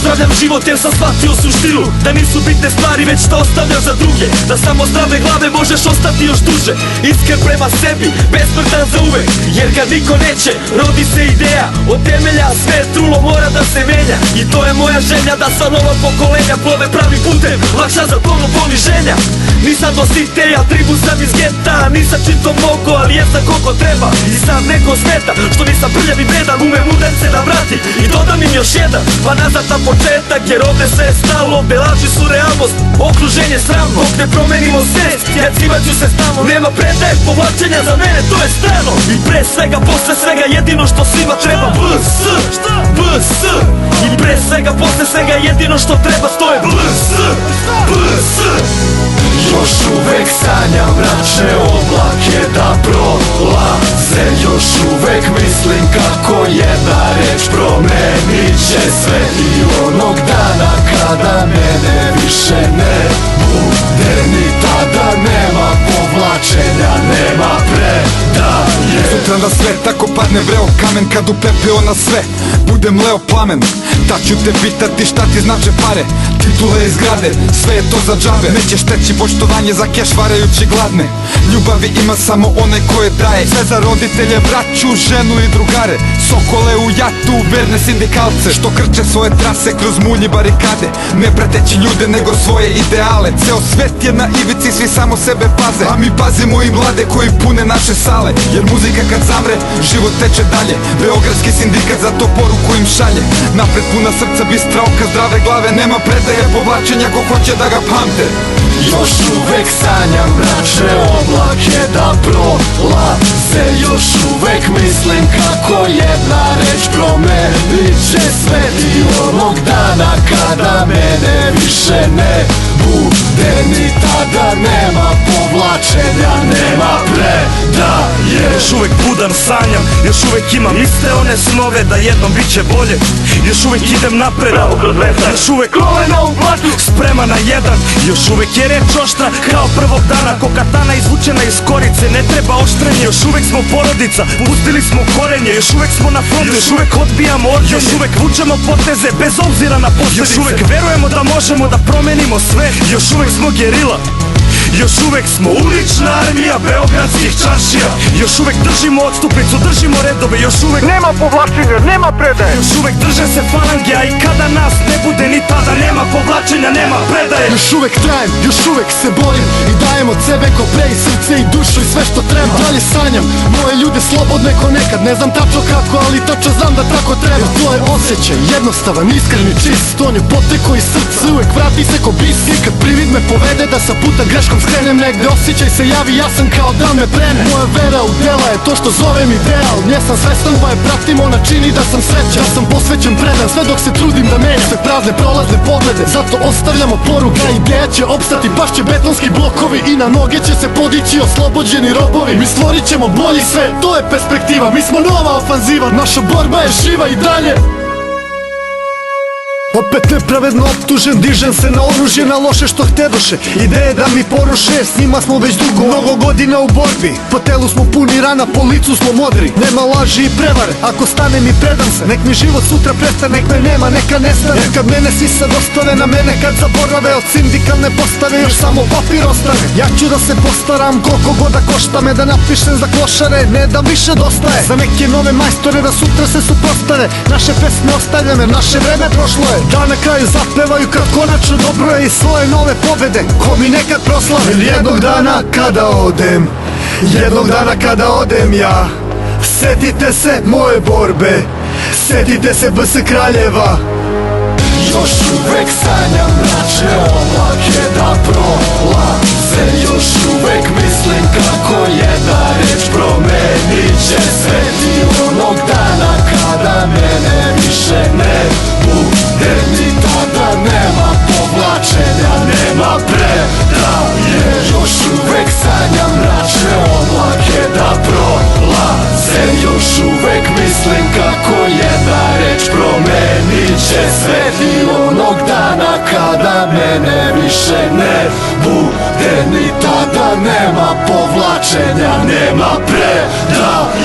pozdravljam život jer sam shvatio suštinu, da nisu bitne stvari već što ostavljaš za druge, da samo zdrave glave možeš ostati još duže. Iskren prema sebi, besmrtan za uvek, jer kad niko neće, rodi se ideja. Od temelja sve trulo mora da se menja, i to je moja želja da sva nova pokolenja plove pravi putem, lakša za tonu poniženja. Nisam dositeja, tribu sam iz geta, nisam čito mogo, ali jesam koliko treba. I sam neko smeta, što nisam prljav i bedan, umem udence da vrati i dodam im još jedan, pa nazad na početak, jer ovde sve je stalo, ovde laži su realnost, okruženje sramno. Dok ne promenimo svest, jacivat ću se stalno, nema predaje, povlačenja za mene, to je strano. I pre svega, posle svega, jedino što svima treba BS, BS. I pre svega, posle svega, jedino što treba, to je BS, BS. Još uvek sanjam mračne oblake da prolaze, još uvek mislim kako jedna reč promenit će sve. I onog dana kada mene više ne bude, ni tada nema povlačenja, nema predaje. Sutra da sve tako padne vreo kamen, kad u pepeo na sve budem leo plamen. Tad ću te pitati šta ti znače pare, titule i zgrade, sve je to za džabe. Nećeš teći poštovanje za keš varajući gladne, ljubavi ima samo onaj koje daje. Sve za roditelje, braću, ženu i drugare, sokole u jatu, verne sindikalce, što krče svoje trase kroz mulj i barikade, ne prateći ljude nego svoje ideale. Ceo svet je na ivici, svi samo sebe paze, a mi pazimo i mlade koji pune naše sale. Jer muzika kad zamre, život teče dalje, beogradski sindikat za to poruku im šalje. Napred puna srca, bistra oka, zdrave glave, nema predaje, povlačenja ko hoće da ga pamte. Još uvek sanjam mračne oblake da prolaze, još uvek mislim kako jedna reč promenit će sve. I onog dana kada mene više ne bude, ni tada nema povlačenja, nema predaje. Još uvek budan sanjam, još uvek imam iste one snove da jednom bit će bolje. Još uvek idem napred, još uvek kolena u blatu, spreman na jedan. Još uvek je reč oštra kao prvog dana, ko katana izvučena iz korice, ne treba oštrenje. Još uvek smo porodica, pustili smo korenje, još uvek smo na frontu, još uvek odbijamo ordenje, još uvek vučemo poteze bez obzira na posljedice, još uvek verujemo da možemo da promenimo sve, još uvek smo gerila. Još uvek smo ulična armija beogradskih čaršija, još uvek držimo odstupnicu, držimo redove, još uvek nema povlačenja, nema predaje. Još uvek drže se falange, a i kada nas ne bude ni tada nema povlačenja, nema predaje. Još uvek trajem, još uvek se borim i dajem od sebe ko pre i srce i dušu i sve što treba. I dalje sanjam, moje ljude slobodne ko nekad, ne znam tačno kako, ali tačno znam da tako treba. Jer to je osjećaj, jednostavan, iskren i čist, on je poteko iz srca, uvek vrati se ko bis. I kad privid me povede da sa puta greškom skrenem negde, osjećaj se javi, ja sam kao da me brene. Moja vera u dela je to što zovem ideal, nje sam svestan pa je pratim, ona čini da sam srećan, da sam posvećen, predan, sve dok se trudim da menjam sve prazne prolazne poglede. Zato ostavljamo poruka, ideja će opstati, pašće betonski blokovi i na noge će se podići oslobođeni robovi. Mi stvorit ćemo bolji sve, to je perspektiva, mi smo nova ofanziva, naša borba je živa i dalje. Opet nepravedno optužen, dižem se na oružje, na loše što htedoše, ideje da mi poruše, s njima smo već dugo, mnogo godina u borbi. Po telu smo puni rana, po licu smo modri, nema laži i prevare, ako stanem i predam se, nek mi život sutra prestane, nek me nema, neka nestane. Jer kad mene svi sad ostave na mene, kad zaborave od sindikalne postave, još samo papir ostane. Ja ću da se postaram, koliko god da košta me, da napišem za klošare, ne da više dostaje. Za neke nove majstore da sutra se suprostave, naše pesme ostavljame, naše vreme prošlo je. Da na kraju zapevaju kad konačno dobro je i svoje nove pobede, ko mi nekad proslave. Ili jednog dana kada odem, jednog dana kada odem ja, setite se moje borbe, setite se BS Kraljeva. Još uvek sanjam mračne oblake da prolaze, još uvek mislim kako jedna reč promenit će sve. I onog dana kada mene više ne bude, ni tada nema povlačenja, nema predaje. Još uvek sanjam mračne oblake da prolaze, još uvek mislim kako jedna reč promenit će sve. I onog dana kada mene više ne bude, ni tada nema povlačenja, nema predaje.